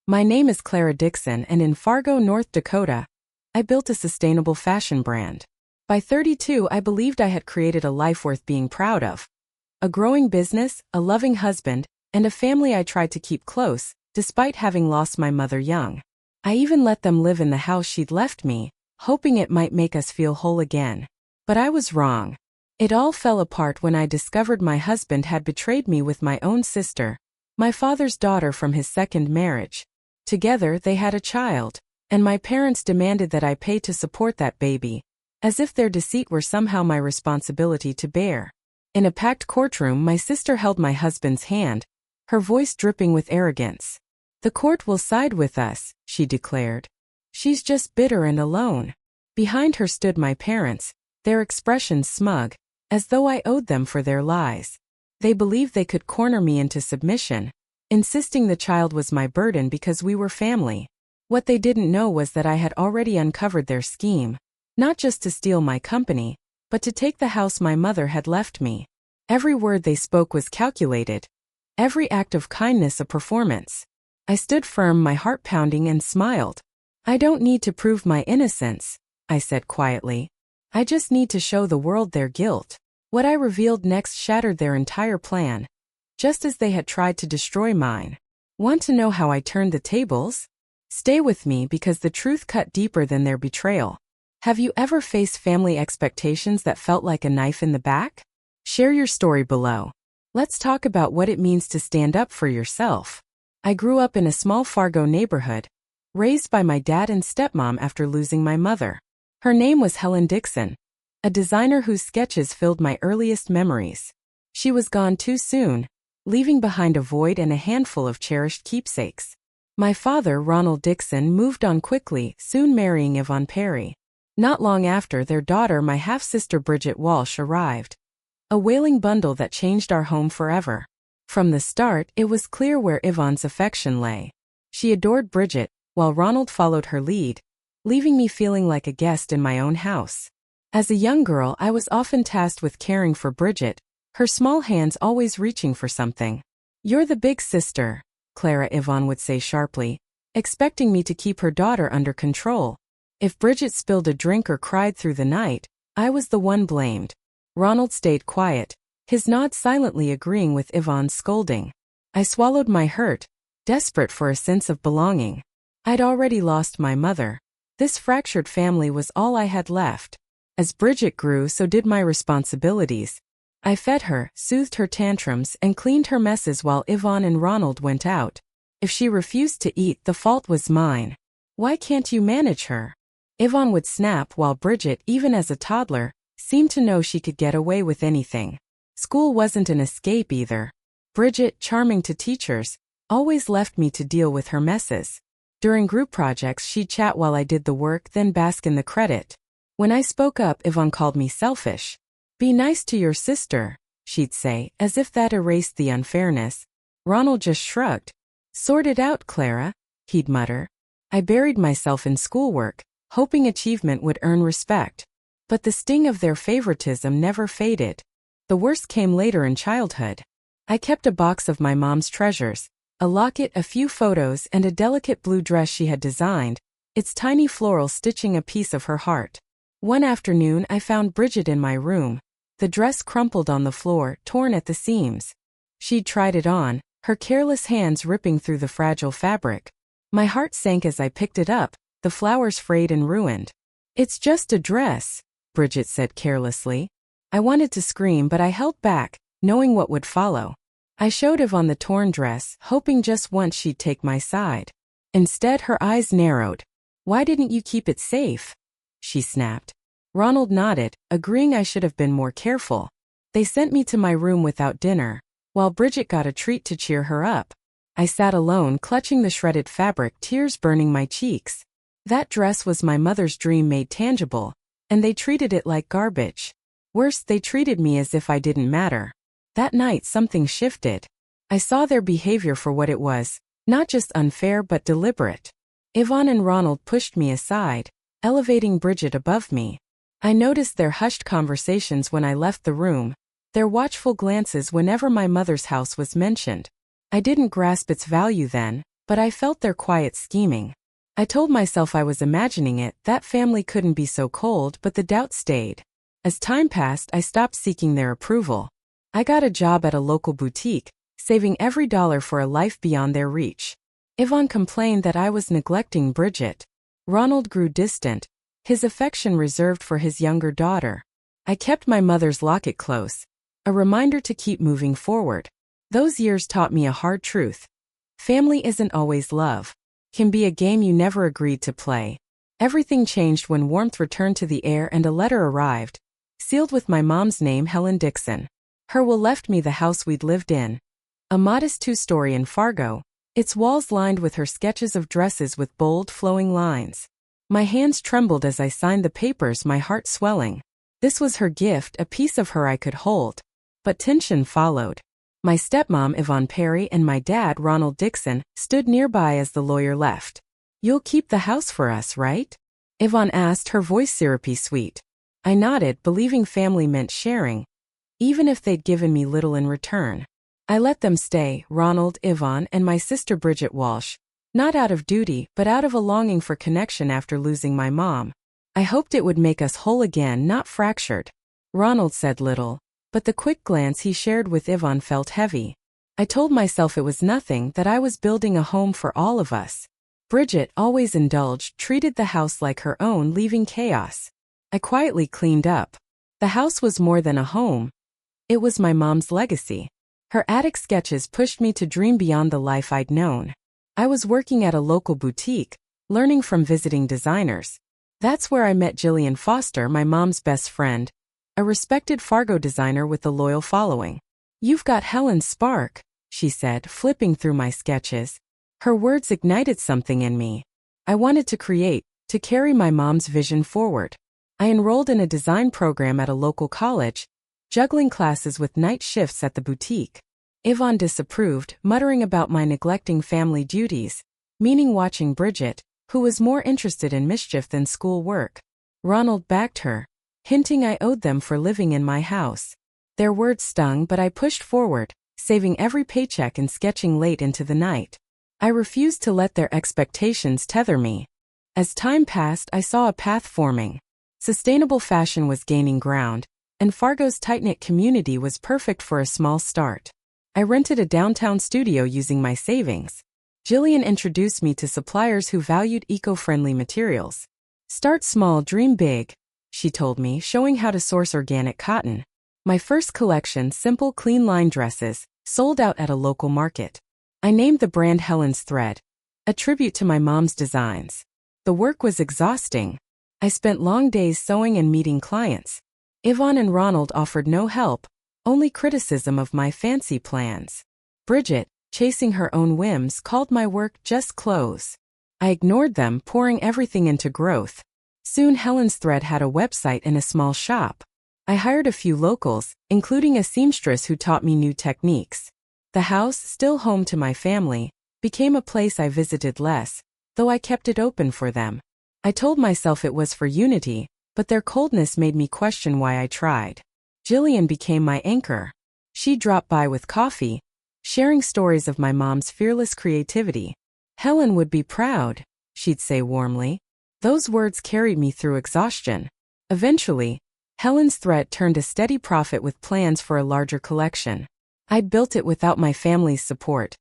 My name is Clara Dixon, and in Fargo, North Dakota, I built a sustainable fashion brand. By 32, I believed I had created a life worth being proud of. A growing business, a loving husband, and a family I tried to keep close, despite having lost my mother young. I even let them live in the house she'd left me, hoping it might make us feel whole again. But I was wrong. It all fell apart when I discovered my husband had betrayed me with my own sister, my father's daughter from his second marriage. Together they had a child, and my parents demanded that I pay to support that baby, as if their deceit were somehow my responsibility to bear. In a packed courtroom, my sister held my husband's hand, her voice dripping with arrogance. "The court will side with us," she declared. "She's just bitter and alone." Behind her stood my parents, their expressions smug, as though I owed them for their lies. They believed they could corner me into submission, insisting the child was my burden because we were family. What they didn't know was that I had already uncovered their scheme, not just to steal my company, but to take the house my mother had left me. Every word they spoke was calculated, every act of kindness a performance. I stood firm, my heart pounding, and smiled. "I don't need to prove my innocence," I said quietly. "I just need to show the world their guilt." What I revealed next shattered their entire plan, just as they had tried to destroy mine. Want to know how I turned the tables? Stay with me because the truth cut deeper than their betrayal. Have you ever faced family expectations that felt like a knife in the back? Share your story below. Let's talk about what it means to stand up for yourself. I grew up in a small Fargo neighborhood, raised by my dad and stepmom after losing my mother. Her name was Helen Dixon, a designer whose sketches filled my earliest memories. She was gone too soon, leaving behind a void and a handful of cherished keepsakes. My father, Ronald Dixon, moved on quickly, soon marrying Yvonne Perry. Not long after, their daughter, my half-sister Bridget Walsh, arrived. A wailing bundle that changed our home forever. From the start, it was clear where Yvonne's affection lay. She adored Bridget, while Ronald followed her lead, leaving me feeling like a guest in my own house. As a young girl, I was often tasked with caring for Bridget, her small hands always reaching for something. "You're the big sister," Clara, Yvonne would say sharply, expecting me to keep her daughter under control. If Bridget spilled a drink or cried through the night, I was the one blamed. Ronald stayed quiet, his nod silently agreeing with Yvonne's scolding. I swallowed my hurt, desperate for a sense of belonging. I'd already lost my mother. This fractured family was all I had left. As Bridget grew, so did my responsibilities. I fed her, soothed her tantrums, and cleaned her messes while Yvonne and Ronald went out. If she refused to eat, the fault was mine. "Why can't you manage her?" Yvonne would snap, while Bridget, even as a toddler, seemed to know she could get away with anything. School wasn't an escape either. Bridget, charming to teachers, always left me to deal with her messes. During group projects, she'd chat while I did the work, then bask in the credit. When I spoke up, Yvonne called me selfish. "Be nice to your sister," she'd say, as if that erased the unfairness. Ronald just shrugged. "Sort it out, Clara," he'd mutter. I buried myself in schoolwork, hoping achievement would earn respect. But the sting of their favoritism never faded. The worst came later in childhood. I kept a box of my mom's treasures, a locket, a few photos, and a delicate blue dress she had designed, its tiny floral stitching a piece of her heart. One afternoon, I found Bridget in my room, the dress crumpled on the floor, torn at the seams. She'd tried it on, her careless hands ripping through the fragile fabric. My heart sank as I picked it up, the flowers frayed and ruined. "It's just a dress," Bridget said carelessly. I wanted to scream, but I held back, knowing what would follow. I showed Yvonne the torn dress, hoping just once she'd take my side. Instead, her eyes narrowed. "Why didn't you keep it safe?" she snapped. Ronald nodded, agreeing I should have been more careful. They sent me to my room without dinner, while Bridget got a treat to cheer her up. I sat alone, clutching the shredded fabric, tears burning my cheeks. That dress was my mother's dream made tangible, and they treated it like garbage. Worse, they treated me as if I didn't matter. That night, something shifted. I saw their behavior for what it was, not just unfair but deliberate. Yvonne and Ronald pushed me aside, elevating Bridget above me. I noticed their hushed conversations when I left the room, their watchful glances whenever my mother's house was mentioned. I didn't grasp its value then, but I felt their quiet scheming. I told myself I was imagining it, that family couldn't be so cold, but the doubt stayed. As time passed, I stopped seeking their approval. I got a job at a local boutique, saving every dollar for a life beyond their reach. Yvonne complained that I was neglecting Bridget. Ronald grew distant, his affection reserved for his younger daughter. I kept my mother's locket close, a reminder to keep moving forward. Those years taught me a hard truth. Family isn't always love. Can be a game you never agreed to play. Everything changed when warmth returned to the air and a letter arrived, sealed with my mom's name, Helen Dixon. Her will left me the house we'd lived in. A modest two-story in Fargo, its walls lined with her sketches of dresses with bold, flowing lines. My hands trembled as I signed the papers, my heart swelling. This was her gift, a piece of her I could hold. But tension followed. My stepmom, Yvonne Perry, and my dad, Ronald Dixon, stood nearby as the lawyer left. "You'll keep the house for us, right?" Yvonne asked, her voice syrupy sweet. I nodded, believing family meant sharing, even if they'd given me little in return. I let them stay, Ronald, Yvonne, and my sister Bridget Walsh, not out of duty, but out of a longing for connection after losing my mom. I hoped it would make us whole again, not fractured. Ronald said little, but the quick glance he shared with Yvonne felt heavy. I told myself it was nothing, that I was building a home for all of us. Bridget, always indulged, treated the house like her own, leaving chaos. I quietly cleaned up. The house was more than a home. It was my mom's legacy. Her attic sketches pushed me to dream beyond the life I'd known. I was working at a local boutique, learning from visiting designers. That's where I met Jillian Foster, my mom's best friend, a respected Fargo designer with a loyal following. "You've got Helen's spark," she said, flipping through my sketches. Her words ignited something in me. I wanted to create, to carry my mom's vision forward. I enrolled in a design program at a local college, juggling classes with night shifts at the boutique. Yvonne disapproved, muttering about my neglecting family duties, meaning watching Bridget, who was more interested in mischief than school work. Ronald backed her, hinting I owed them for living in my house. Their words stung, but I pushed forward, saving every paycheck and sketching late into the night. I refused to let their expectations tether me. As time passed, I saw a path forming. Sustainable fashion was gaining ground, and Fargo's tight-knit community was perfect for a small start. I rented a downtown studio using my savings. Jillian introduced me to suppliers who valued eco-friendly materials. "Start small, dream big," she told me, showing how to source organic cotton. My first collection, simple, clean line dresses, sold out at a local market. I named the brand Helen's Thread, a tribute to my mom's designs. The work was exhausting. I spent long days sewing and meeting clients. Yvonne and Ronald offered no help, only criticism of my fancy plans. Bridget, chasing her own whims, called my work just clothes. I ignored them, pouring everything into growth. Soon Helen's Thread had a website and a small shop. I hired a few locals, including a seamstress who taught me new techniques. The house, still home to my family, became a place I visited less, though I kept it open for them. I told myself it was for unity, but their coldness made me question why I tried. Jillian became my anchor. She dropped by with coffee, sharing stories of my mom's fearless creativity. "Helen would be proud," she'd say warmly. Those words carried me through exhaustion. Eventually, Helen's Thread turned a steady profit with plans for a larger collection. I'd built it without my family's support,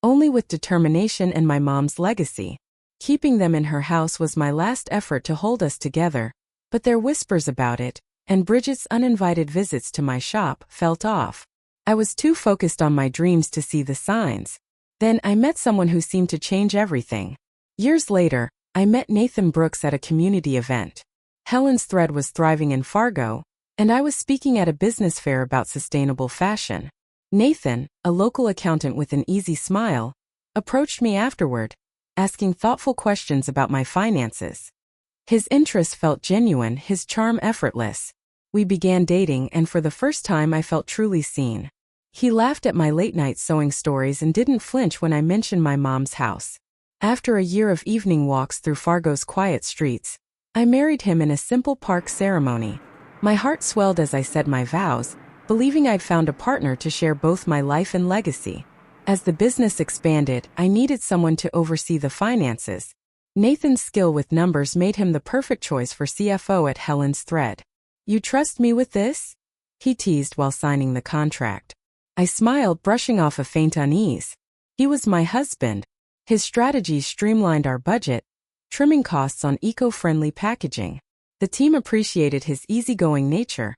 only with determination and my mom's legacy. Keeping them in her house was my last effort to hold us together, but their whispers about it, and Bridget's uninvited visits to my shop, felt off. I was too focused on my dreams to see the signs. Then I met someone who seemed to change everything. Years later, I met Nathan Brooks at a community event. Helen's Thread was thriving in Fargo, and I was speaking at a business fair about sustainable fashion. Nathan, a local accountant with an easy smile, approached me afterward, asking thoughtful questions about my finances. His interest felt genuine, his charm effortless. We began dating, and for the first time I felt truly seen. He laughed at my late-night sewing stories and didn't flinch when I mentioned my mom's house. After a year of evening walks through Fargo's quiet streets, I married him in a simple park ceremony. My heart swelled as I said my vows, believing I'd found a partner to share both my life and legacy. As the business expanded, I needed someone to oversee the finances. Nathan's skill with numbers made him the perfect choice for CFO at Helen's Thread. "You trust me with this?" he teased while signing the contract. I smiled, brushing off a faint unease. He was my husband. His strategies streamlined our budget, trimming costs on eco-friendly packaging. The team appreciated his easygoing nature,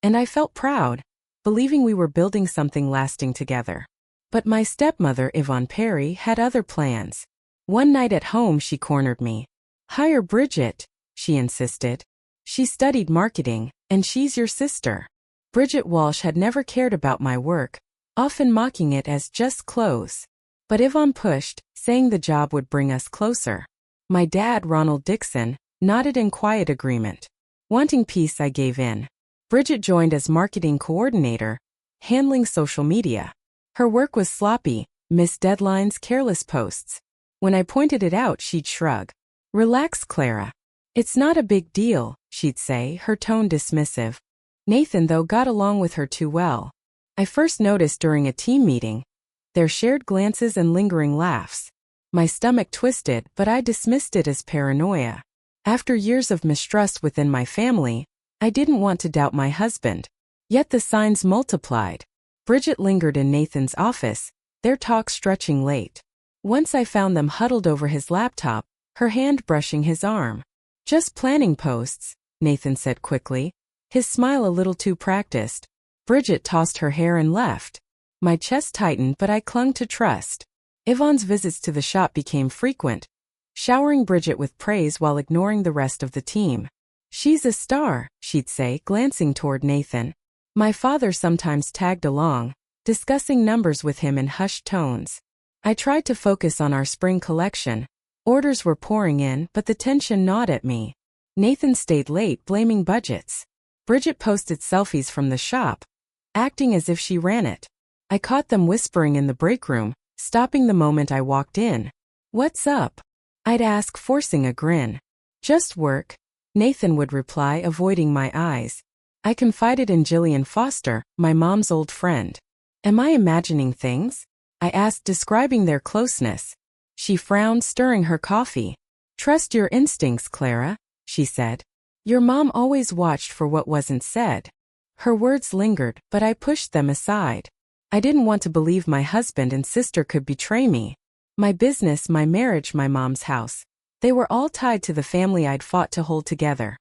and I felt proud, believing we were building something lasting together. But my stepmother, Yvonne Perry, had other plans. One night at home, she cornered me. "Hire Bridget," she insisted. "She studied marketing, and she's your sister." Bridget Walsh had never cared about my work, often mocking it as just clothes. But Yvonne pushed, saying the job would bring us closer. My dad, Ronald Dixon, nodded in quiet agreement. Wanting peace, I gave in. Bridget joined as marketing coordinator, handling social media. Her work was sloppy, missed deadlines, careless posts. When I pointed it out, she'd shrug. "Relax, Clara. It's not a big deal," she'd say, her tone dismissive. Nathan, though, got along with her too well. I first noticed during a team meeting, their shared glances and lingering laughs. My stomach twisted, but I dismissed it as paranoia. After years of mistrust within my family, I didn't want to doubt my husband. Yet the signs multiplied. Bridget lingered in Nathan's office, their talk stretching late. Once I found them huddled over his laptop, her hand brushing his arm. "Just planning posts," Nathan said quickly, his smile a little too practiced. Bridget tossed her hair and left. My chest tightened, but I clung to trust. Yvonne's visits to the shop became frequent, showering Bridget with praise while ignoring the rest of the team. "She's a star," she'd say, glancing toward Nathan. My father sometimes tagged along, discussing numbers with him in hushed tones. I tried to focus on our spring collection. Orders were pouring in, but the tension gnawed at me. Nathan stayed late, blaming budgets. Bridget posted selfies from the shop, acting as if she ran it. I caught them whispering in the break room, stopping the moment I walked in. "What's up?" I'd ask, forcing a grin. "Just work," Nathan would reply, avoiding my eyes. I confided in Jillian Foster, my mom's old friend. "Am I imagining things?" I asked, describing their closeness. She frowned, stirring her coffee. "Trust your instincts, Clara," she said. "Your mom always watched for what wasn't said." Her words lingered, but I pushed them aside. I didn't want to believe my husband and sister could betray me. My business, my marriage, my mom's house. They were all tied to the family I'd fought to hold together.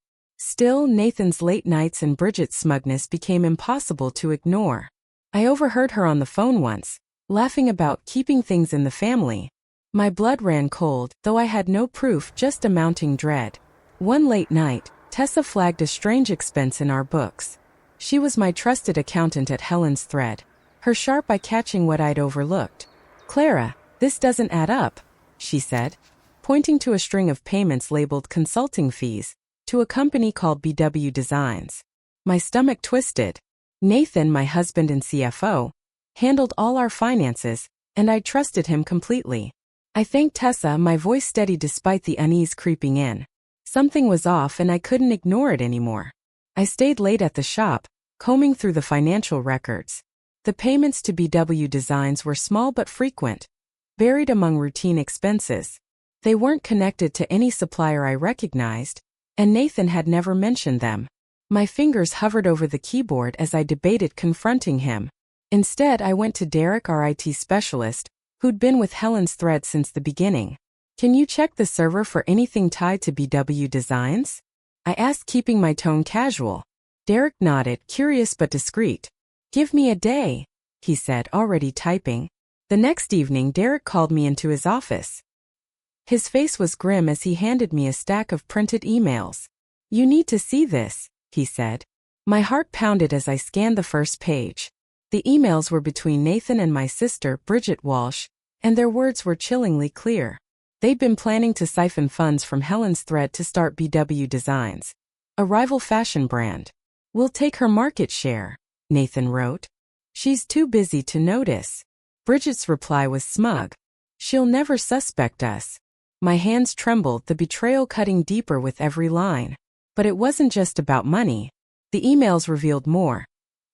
Still, Nathan's late nights and Bridget's smugness became impossible to ignore. I overheard her on the phone once, laughing about keeping things in the family. My blood ran cold, though I had no proof, just a mounting dread. One late night, Tessa flagged a strange expense in our books. She was my trusted accountant at Helen's Thread, her sharp eye catching what I'd overlooked. "Clara, this doesn't add up," she said, pointing to a string of payments labeled consulting fees, to a company called BW Designs. My stomach twisted. Nathan, my husband and CFO, handled all our finances, and I trusted him completely. I thanked Tessa, my voice steady despite the unease creeping in. Something was off and I couldn't ignore it anymore. I stayed late at the shop, combing through the financial records. The payments to BW Designs were small but frequent, buried among routine expenses. They weren't connected to any supplier I recognized, and Nathan had never mentioned them. My fingers hovered over the keyboard as I debated confronting him. Instead, I went to Derek, our IT specialist, who'd been with Helen's Thread since the beginning. "Can you check the server for anything tied to BW Designs?" I asked, keeping my tone casual. Derek nodded, curious but discreet. "Give me a day," he said, already typing. The next evening, Derek called me into his office. His face was grim as he handed me a stack of printed emails. "You need to see this," he said. My heart pounded as I scanned the first page. The emails were between Nathan and my sister, Bridget Walsh, and their words were chillingly clear. They'd been planning to siphon funds from Helen's Thread to start BW Designs, a rival fashion brand. "We'll take her market share," Nathan wrote. "She's too busy to notice." Bridget's reply was smug. "She'll never suspect us." My hands trembled, the betrayal cutting deeper with every line. But it wasn't just about money. The emails revealed more.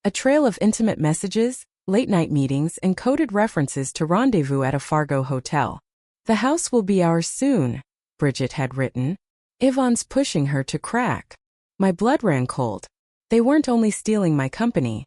A trail of intimate messages, late-night meetings, and coded references to rendezvous at a Fargo hotel. "The house will be ours soon," Bridget had written. "Yvonne's pushing her to crack." My blood ran cold. They weren't only stealing my company.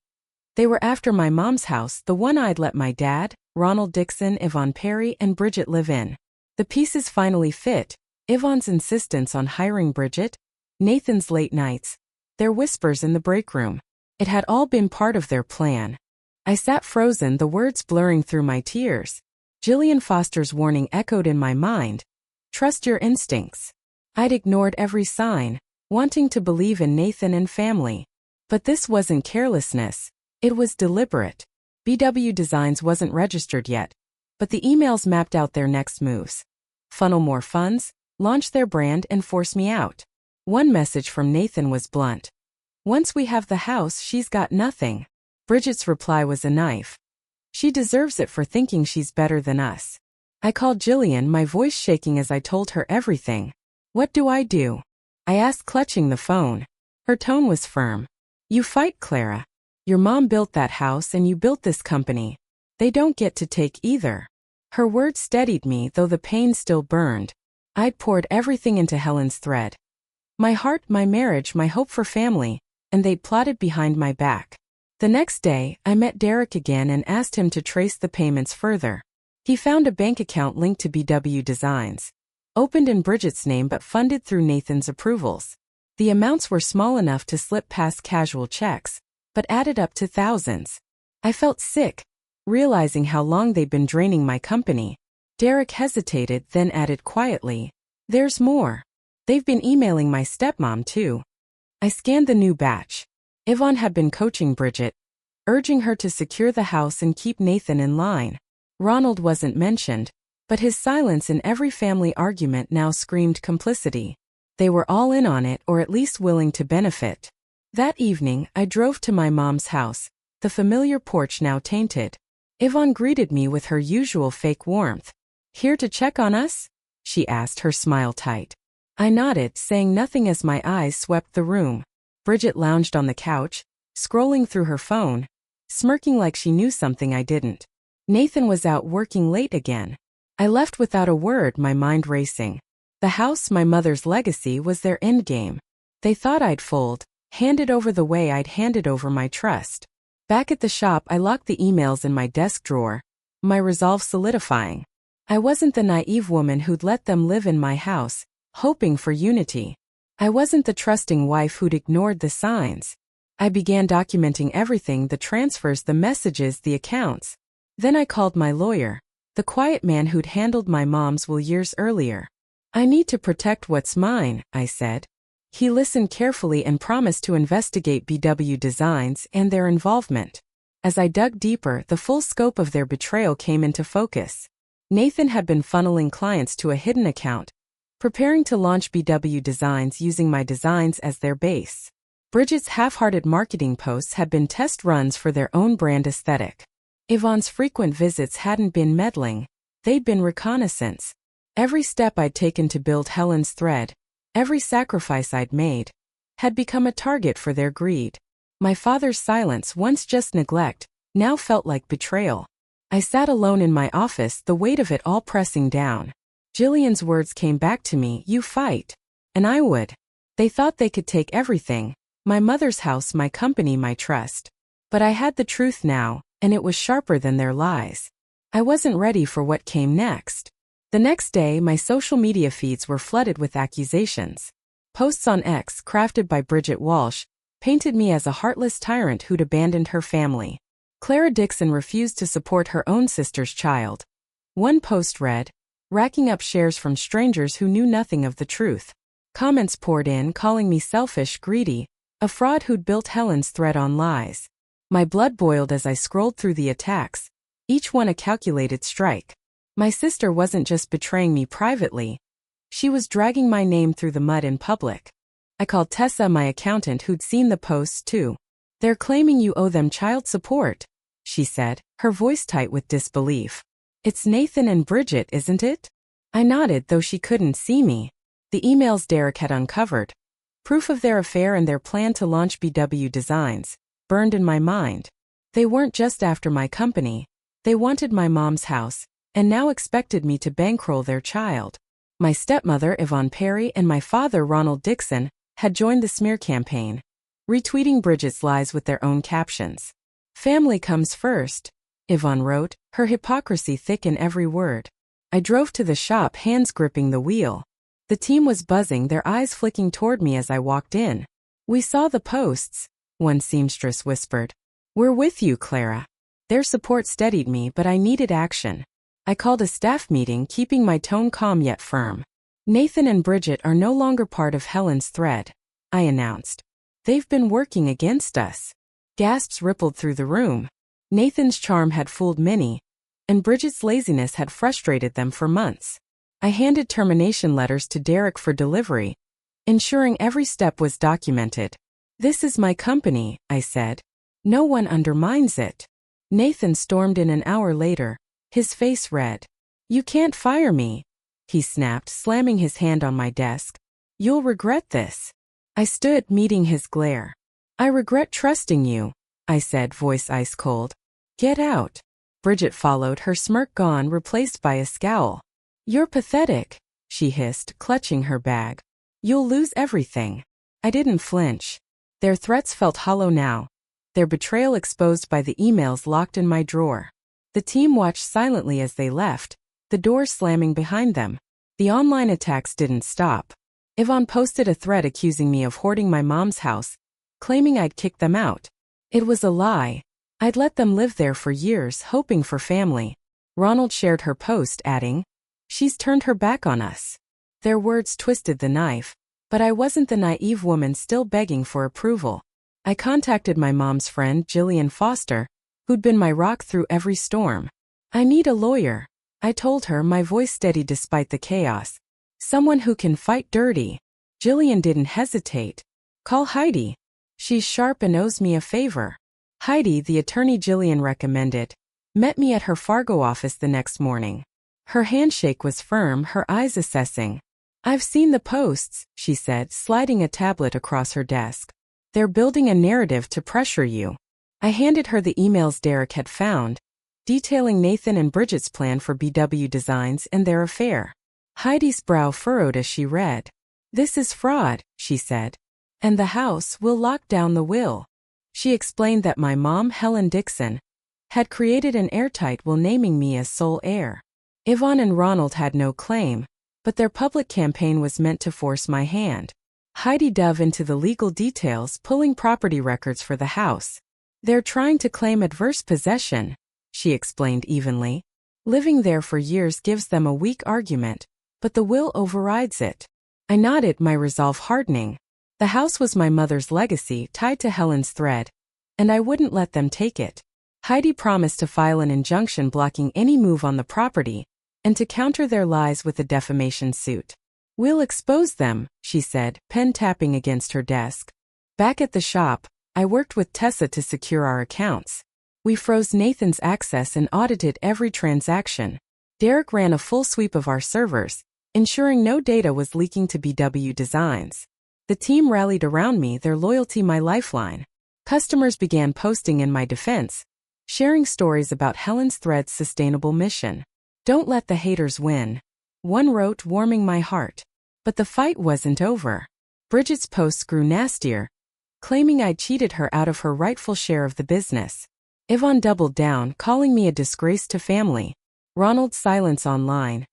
They were after my mom's house, the one I'd let my dad, Ronald Dixon, Yvonne Perry, and Bridget live in. The pieces finally fit. Yvonne's insistence on hiring Bridget, Nathan's late nights, their whispers in the break room. It had all been part of their plan. I sat frozen, the words blurring through my tears. Gillian Foster's warning echoed in my mind. "Trust your instincts." I'd ignored every sign, wanting to believe in Nathan and family. But this wasn't carelessness. It was deliberate. BW Designs wasn't registered yet, but the emails mapped out their next moves. Funnel more funds, launch their brand, and force me out. One message from Nathan was blunt. "Once we have the house, she's got nothing." Bridget's reply was a knife. "She deserves it for thinking she's better than us." I called Gillian, my voice shaking as I told her everything. "What do I do?" I asked, clutching the phone. Her tone was firm. "You fight, Clara. Your mom built that house and you built this company. They don't get to take either." Her words steadied me, though the pain still burned. I'd poured everything into Helen's thread. My heart, my marriage, my hope for family, and they'd plotted behind my back. The next day, I met Derek again and asked him to trace the payments further. He found a bank account linked to BW Designs, opened in Bridget's name but funded through Nathan's approvals. The amounts were small enough to slip past casual checks, but added up to thousands. I felt sick, realizing how long they'd been draining my company. Derek hesitated, then added quietly, "There's more. They've been emailing my stepmom too." I scanned the new batch. Yvonne had been coaching Bridget, urging her to secure the house and keep Nathan in line. Ronald wasn't mentioned, but his silence in every family argument now screamed complicity. They were all in on it, or at least willing to benefit. That evening, I drove to my mom's house, the familiar porch now tainted. Yvonne greeted me with her usual fake warmth. "Here to check on us?" she asked, her smile tight. I nodded, saying nothing as my eyes swept the room. Bridget lounged on the couch, scrolling through her phone, smirking like she knew something I didn't. Nathan was out working late again. I left without a word, my mind racing. The house, my mother's legacy, was their endgame. They thought I'd fold, handed over the way I'd handed over my trust. Back at the shop, I locked the emails in my desk drawer, my resolve solidifying. I wasn't the naive woman who'd let them live in my house, hoping for unity. I wasn't the trusting wife who'd ignored the signs. I began documenting everything, the transfers, the messages, the accounts. Then I called my lawyer, the quiet man who'd handled my mom's will years earlier. "I need to protect what's mine," I said. He listened carefully and promised to investigate BW Designs and their involvement. As I dug deeper, the full scope of their betrayal came into focus. Nathan had been funneling clients to a hidden account, preparing to launch BW Designs using my designs as their base. Bridget's half-hearted marketing posts had been test runs for their own brand aesthetic. Yvonne's frequent visits hadn't been meddling, they'd been reconnaissance. Every step I'd taken to build Helen's thread, every sacrifice I'd made, had become a target for their greed. My father's silence, once just neglect, now felt like betrayal. I sat alone in my office, the weight of it all pressing down. Gillian's words came back to me, "You fight." And I would. They thought they could take everything, my mother's house, my company, my trust. But I had the truth now, and it was sharper than their lies. I wasn't ready for what came next. The next day, my social media feeds were flooded with accusations. Posts on X, crafted by Bridget Walsh, painted me as a heartless tyrant who'd abandoned her family. Clara Dixon refused to support her own sister's child. One post read, "Racking up shares from strangers who knew nothing of the truth." Comments poured in, calling me selfish, greedy, a fraud who'd built Helen's thread on lies. My blood boiled as I scrolled through the attacks, each one a calculated strike. My sister wasn't just betraying me privately. She was dragging my name through the mud in public. I called Tessa, my accountant, who'd seen the posts too. "They're claiming you owe them child support," she said, her voice tight with disbelief. "It's Nathan and Bridget, isn't it?" I nodded, though she couldn't see me. The emails Derek had uncovered, proof of their affair and their plan to launch BW Designs, burned in my mind. They weren't just after my company. They wanted my mom's house, and now expected me to bankroll their child. My stepmother, Yvonne Perry, and my father, Ronald Dixon, had joined the smear campaign, retweeting Bridget's lies with their own captions. Family comes first, Yvonne wrote, her hypocrisy thick in every word. I drove to the shop, hands gripping the wheel. The team was buzzing, their eyes flicking toward me as I walked in. We saw the posts, one seamstress whispered. We're with you, Clara. Their support steadied me, but I needed action. I called a staff meeting, keeping my tone calm yet firm. Nathan and Bridget are no longer part of Helen's thread, I announced. They've been working against us. Gasps rippled through the room. Nathan's charm had fooled many, and Bridget's laziness had frustrated them for months. I handed termination letters to Derek for delivery, ensuring every step was documented. This is my company, I said. No one undermines it. Nathan stormed in an hour later, his face red. You can't fire me, he snapped, slamming his hand on my desk. You'll regret this. I stood, meeting his glare. I regret trusting you, I said, voice ice cold. Get out. Bridget followed, her smirk gone, replaced by a scowl. You're pathetic, she hissed, clutching her bag. You'll lose everything. I didn't flinch. Their threats felt hollow now, their betrayal exposed by the emails locked in my drawer. The team watched silently as they left, the door slamming behind them. The online attacks didn't stop. Yvonne posted a thread accusing me of hoarding my mom's house, claiming I'd kicked them out. It was a lie. I'd let them live there for years, hoping for family. Ronald shared her post, adding, She's turned her back on us. Their words twisted the knife, but I wasn't the naive woman still begging for approval. I contacted my mom's friend, Jillian Foster, who'd been my rock through every storm. I need a lawyer, I told her, my voice steady despite the chaos. Someone who can fight dirty. Jillian didn't hesitate. Call Heidi. She's sharp and owes me a favor. Heidi, the attorney Jillian recommended, met me at her Fargo office the next morning. Her handshake was firm, her eyes assessing. I've seen the posts, she said, sliding a tablet across her desk. They're building a narrative to pressure you. I handed her the emails Derek had found, detailing Nathan and Bridget's plan for BW Designs and their affair. Heidi's brow furrowed as she read. This is fraud, she said. And the house will lock down the will. She explained that my mom, Helen Dixon, had created an airtight will naming me as sole heir. Yvonne and Ronald had no claim, but their public campaign was meant to force my hand. Heidi dove into the legal details, pulling property records for the house. They're trying to claim adverse possession, she explained evenly. Living there for years gives them a weak argument, but the will overrides it. I nodded, my resolve hardening. The house was my mother's legacy, tied to Helen's thread, and I wouldn't let them take it. Heidi promised to file an injunction blocking any move on the property, and to counter their lies with a defamation suit. We'll expose them, she said, pen tapping against her desk. Back at the shop, I worked with Tessa to secure our accounts. We froze Nathan's access and audited every transaction. Derek ran a full sweep of our servers, ensuring no data was leaking to BW Designs. The team rallied around me, their loyalty my lifeline. Customers began posting in my defense, sharing stories about Helen's thread's sustainable mission. Don't let the haters win, one wrote, warming my heart. But the fight wasn't over. Bridget's posts grew nastier, claiming I'd cheated her out of her rightful share of the business. Yvonne doubled down, calling me a disgrace to family. Ronald's silence online,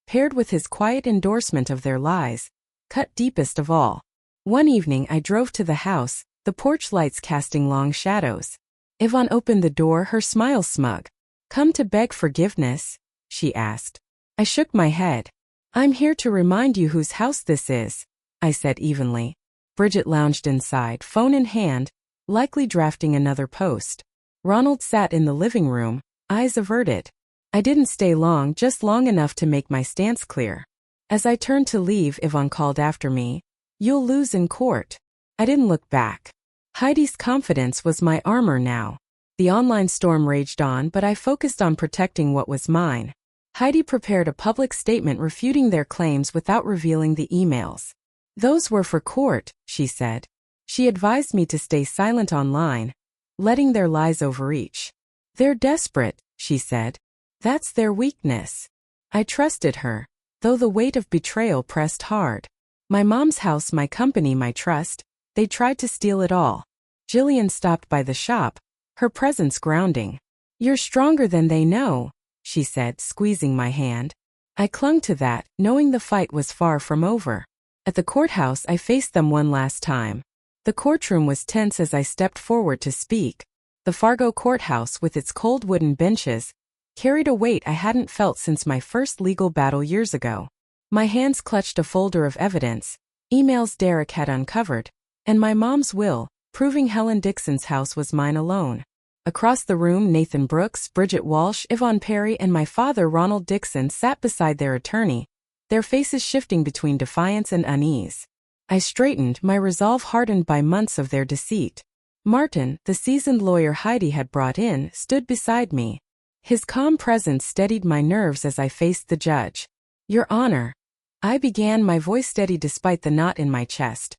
paired with his quiet endorsement of their lies, cut deepest of all. One evening I drove to the house, the porch lights casting long shadows. Yvonne opened the door, her smile smug. Come to beg forgiveness? She asked. I shook my head. I'm here to remind you whose house this is, I said evenly. Bridget lounged inside, phone in hand, likely drafting another post. Ronald sat in the living room, eyes averted. I didn't stay long, just long enough to make my stance clear. As I turned to leave, Yvonne called after me. You'll lose in court. I didn't look back. Heidi's confidence was my armor now. The online storm raged on, but I focused on protecting what was mine. Heidi prepared a public statement refuting their claims without revealing the emails. Those were for court, she said. She advised me to stay silent online, letting their lies overreach. They're desperate, she said. That's their weakness. I trusted her, though the weight of betrayal pressed hard. My mom's house, my company, my trust, they tried to steal it all. Jillian stopped by the shop, her presence grounding. You're stronger than they know, she said, squeezing my hand. I clung to that, knowing the fight was far from over. At the courthouse, I faced them one last time. The courtroom was tense as I stepped forward to speak. The Fargo courthouse, with its cold wooden benches, carried a weight I hadn't felt since my first legal battle years ago. My hands clutched a folder of evidence, emails Derek had uncovered, and my mom's will, proving Helen Dixon's house was mine alone. Across the room, Nathan Brooks, Bridget Walsh, Yvonne Perry, and my father, Ronald Dixon, sat beside their attorney, their faces shifting between defiance and unease. I straightened, my resolve hardened by months of their deceit. Martin, the seasoned lawyer Heidi had brought in, stood beside me. His calm presence steadied my nerves as I faced the judge. Your Honor, I began, my voice steady despite the knot in my chest.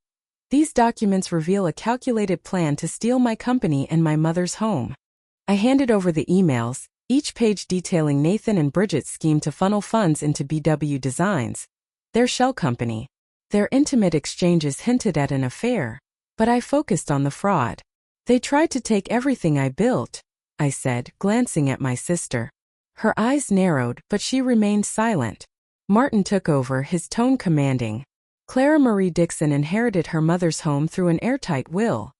These documents reveal a calculated plan to steal my company and my mother's home. I handed over the emails, each page detailing Nathan and Bridget's scheme to funnel funds into BW Designs, their shell company. Their intimate exchanges hinted at an affair, but I focused on the fraud. They tried to take everything I built, I said, glancing at my sister. Her eyes narrowed, but she remained silent. Martin took over, his tone commanding. Clara Marie Dixon inherited her mother's home through an airtight will,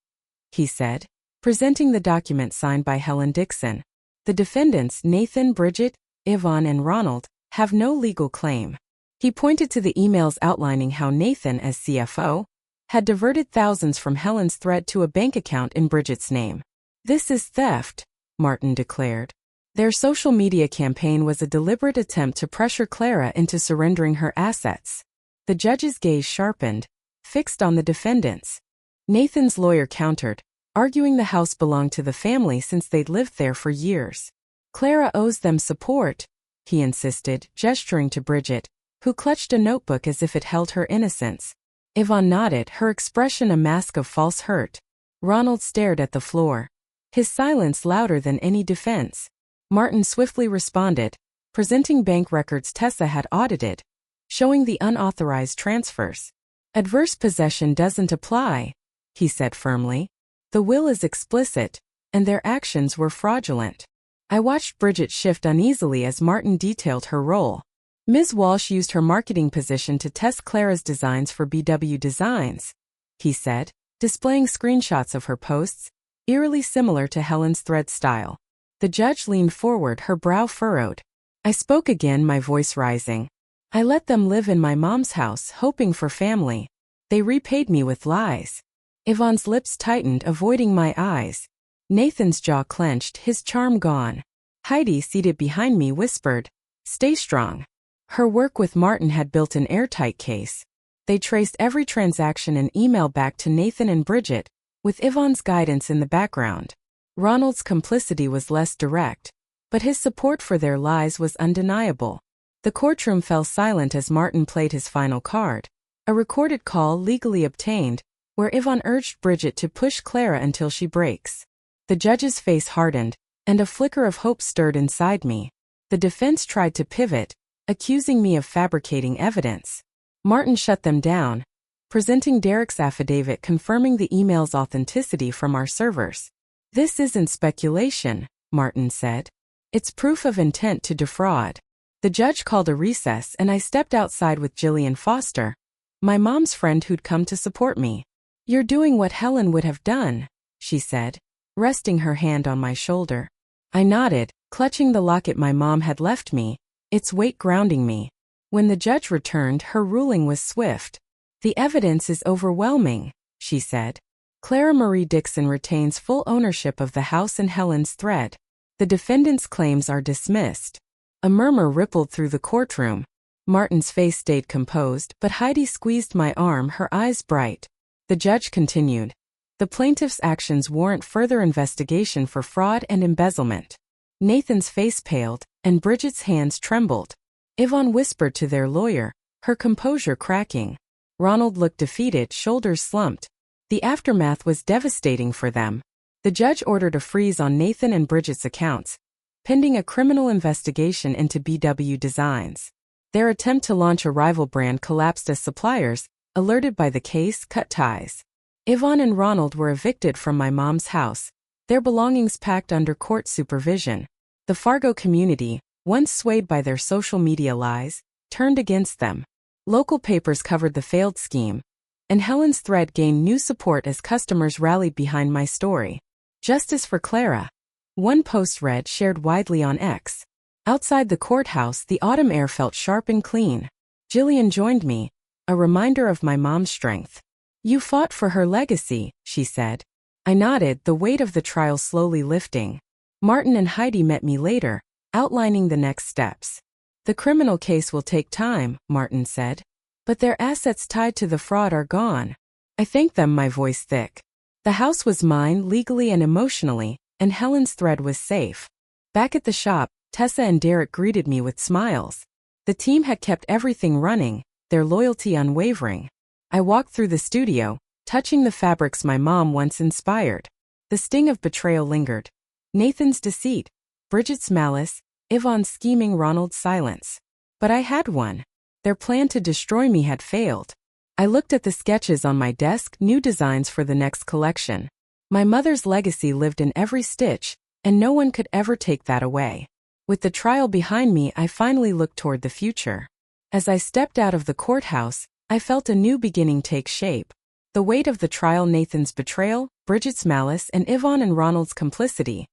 he said, presenting the document signed by Helen Dixon. The defendants, Nathan, Bridget, Yvonne, and Ronald, have no legal claim. He pointed to the emails outlining how Nathan, as CFO, had diverted thousands from Helen's thread to a bank account in Bridget's name. This is theft, Martin declared. Their social media campaign was a deliberate attempt to pressure Clara into surrendering her assets. The judge's gaze sharpened, fixed on the defendants. Nathan's lawyer countered, arguing the house belonged to the family since they'd lived there for years. Clara owes them support, he insisted, gesturing to Bridget, who clutched a notebook as if it held her innocence. Yvonne nodded, her expression a mask of false hurt. Ronald stared at the floor, his silence louder than any defense. Martin swiftly responded, presenting bank records Tessa had audited, showing the unauthorized transfers. Adverse possession doesn't apply, he said firmly. The will is explicit, and their actions were fraudulent. I watched Bridget shift uneasily as Martin detailed her role. Ms. Walsh used her marketing position to test Clara's designs for BW Designs, he said, displaying screenshots of her posts, eerily similar to Helen's thread style. The judge leaned forward, her brow furrowed. I spoke again, my voice rising. I let them live in my mom's house, hoping for family. They repaid me with lies. Yvonne's lips tightened, avoiding my eyes. Nathan's jaw clenched, his charm gone. Heidi, seated behind me, whispered, "Stay strong." Her work with Martin had built an airtight case. They traced every transaction and email back to Nathan and Bridget, with Yvonne's guidance in the background. Ronald's complicity was less direct, but his support for their lies was undeniable. The courtroom fell silent as Martin played his final card, a recorded call legally obtained, where Yvonne urged Bridget to push Clara until she breaks. The judge's face hardened, and a flicker of hope stirred inside me. The defense tried to pivot, accusing me of fabricating evidence. Martin shut them down, presenting Derek's affidavit confirming the email's authenticity from our servers. This isn't speculation, Martin said. It's proof of intent to defraud. The judge called a recess and I stepped outside with Jillian Foster, my mom's friend who'd come to support me. You're doing what Helen would have done, she said, resting her hand on my shoulder. I nodded, clutching the locket my mom had left me, its weight grounding me. When the judge returned, her ruling was swift. The evidence is overwhelming, she said. Clara Marie Dixon retains full ownership of the house and Helen's thread. The defendant's claims are dismissed. A murmur rippled through the courtroom. Martin's face stayed composed, but Heidi squeezed my arm, her eyes bright. The judge continued. The plaintiff's actions warrant further investigation for fraud and embezzlement. Nathan's face paled, and Bridget's hands trembled. Yvonne whispered to their lawyer, her composure cracking. Ronald looked defeated, shoulders slumped. The aftermath was devastating for them. The judge ordered a freeze on Nathan and Bridget's accounts, pending a criminal investigation into BW Designs. Their attempt to launch a rival brand collapsed as suppliers, alerted by the case, cut ties. Yvonne and Ronald were evicted from my mom's house, their belongings packed under court supervision. The Fargo community, once swayed by their social media lies, turned against them. Local papers covered the failed scheme, and Helen's thread gained new support as customers rallied behind my story. Justice for Clara. One post read, shared widely on X. Outside the courthouse, the autumn air felt sharp and clean. Jillian joined me, a reminder of my mom's strength. You fought for her legacy, she said. I nodded, the weight of the trial slowly lifting. Martin and Heidi met me later, outlining the next steps. The criminal case will take time, Martin said. But their assets tied to the fraud are gone. I thanked them, my voice thick. The house was mine legally and emotionally, and Helen's thread was safe. Back at the shop, Tessa and Derek greeted me with smiles. The team had kept everything running, their loyalty unwavering. I walked through the studio, touching the fabrics my mom once inspired. The sting of betrayal lingered. Nathan's deceit, Bridget's malice, Yvonne's scheming, Ronald's silence. But I had one. Their plan to destroy me had failed. I looked at the sketches on my desk, new designs for the next collection. My mother's legacy lived in every stitch, and no one could ever take that away. With the trial behind me, I finally looked toward the future. As I stepped out of the courthouse, I felt a new beginning take shape. The weight of the trial, Nathan's betrayal, Bridget's malice, and Yvonne and Ronald's complicity,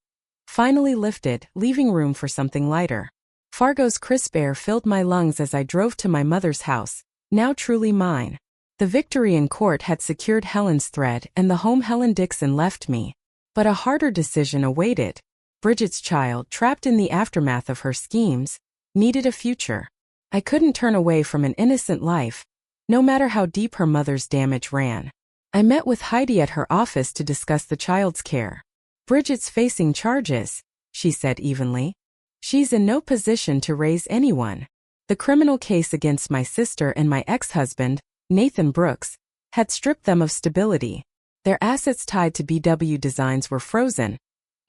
finally lifted, leaving room for something lighter. Fargo's crisp air filled my lungs as I drove to my mother's house, now truly mine. The victory in court had secured Helen's thread and the home Helen Dixon left me. But a harder decision awaited. Bridget's child, trapped in the aftermath of her schemes, needed a future. I couldn't turn away from an innocent life, no matter how deep her mother's damage ran. I met with Heidi at her office to discuss the child's care. Bridget's facing charges, she said evenly. She's in no position to raise anyone. The criminal case against my sister and my ex-husband, Nathan Brooks, had stripped them of stability. Their assets tied to BW Designs were frozen,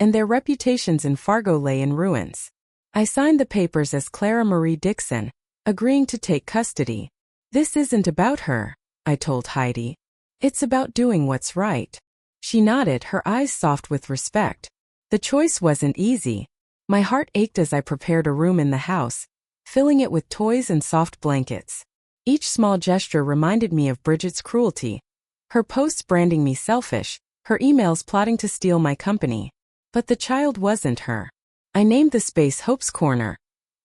and their reputations in Fargo lay in ruins. I signed the papers as Clara Marie Dixon, agreeing to take custody. This isn't about her, I told Heidi. It's about doing what's right. She nodded, her eyes soft with respect. The choice wasn't easy. My heart ached as I prepared a room in the house, filling it with toys and soft blankets. Each small gesture reminded me of Bridget's cruelty. Her posts branding me selfish, her emails plotting to steal my company. But the child wasn't her. I named the space Hope's Corner,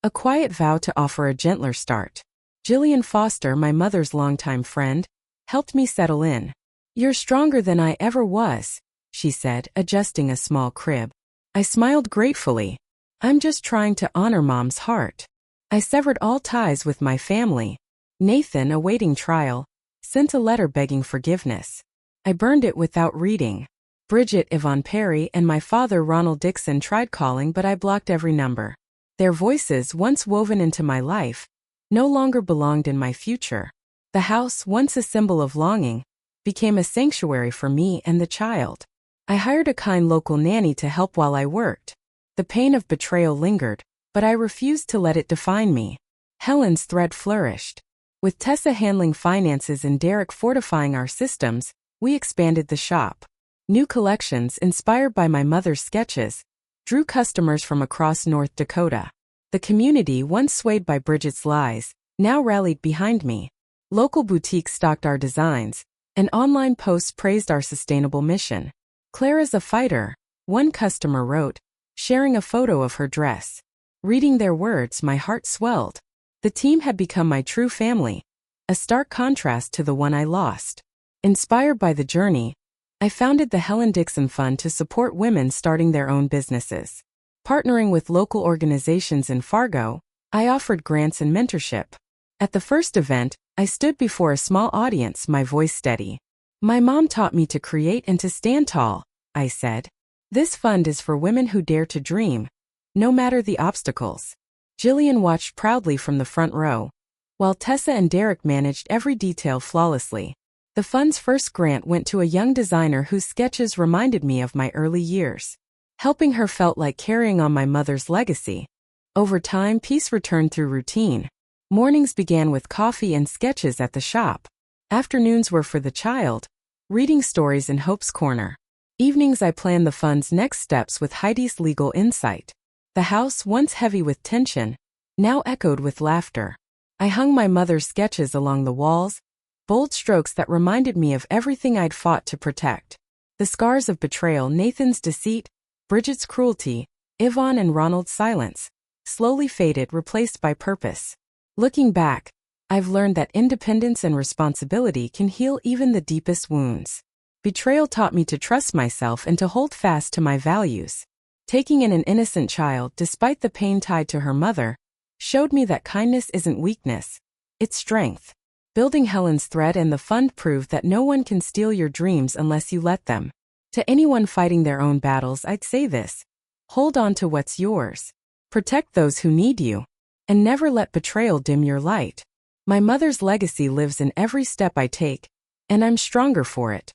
a quiet vow to offer a gentler start. Jillian Foster, my mother's longtime friend, helped me settle in. You're stronger than I ever was, she said, adjusting a small crib. I smiled gratefully. I'm just trying to honor Mom's heart. I severed all ties with my family. Nathan, awaiting trial, sent a letter begging forgiveness. I burned it without reading. Bridget, Yvonne Perry, and my father Ronald Dixon tried calling, but I blocked every number. Their voices, once woven into my life, no longer belonged in my future. The house, once a symbol of longing, became a sanctuary for me and the child. I hired a kind local nanny to help while I worked. The pain of betrayal lingered, but I refused to let it define me. Helen's thread flourished. With Tessa handling finances and Derek fortifying our systems, we expanded the shop. New collections, inspired by my mother's sketches, drew customers from across North Dakota. The community, once swayed by Bridget's lies, now rallied behind me. Local boutiques stocked our designs, and online posts praised our sustainable mission. Clara's a fighter, one customer wrote, sharing a photo of her dress. Reading their words, my heart swelled. The team had become my true family, a stark contrast to the one I lost. Inspired by the journey, I founded the Helen Dixon Fund to support women starting their own businesses. Partnering with local organizations in Fargo, I offered grants and mentorship. At the first event, I stood before a small audience, my voice steady. My mom taught me to create and to stand tall, I said. This fund is for women who dare to dream, no matter the obstacles. Jillian watched proudly from the front row, while Tessa and Derek managed every detail flawlessly. The fund's first grant went to a young designer whose sketches reminded me of my early years. Helping her felt like carrying on my mother's legacy. Over time, peace returned through routine. Mornings began with coffee and sketches at the shop. Afternoons were for the child, reading stories in Hope's Corner. Evenings I planned the fund's next steps with Heidi's legal insight. The house, once heavy with tension, now echoed with laughter. I hung my mother's sketches along the walls, bold strokes that reminded me of everything I'd fought to protect. The scars of betrayal, Nathan's deceit, Bridget's cruelty, Yvonne and Ronald's silence, slowly faded, replaced by purpose. Looking back, I've learned that independence and responsibility can heal even the deepest wounds. Betrayal taught me to trust myself and to hold fast to my values. Taking in an innocent child, despite the pain tied to her mother, showed me that kindness isn't weakness, it's strength. Building Helen's thread and the fund proved that no one can steal your dreams unless you let them. To anyone fighting their own battles, I'd say this: hold on to what's yours. Protect those who need you. And never let betrayal dim your light. My mother's legacy lives in every step I take, and I'm stronger for it.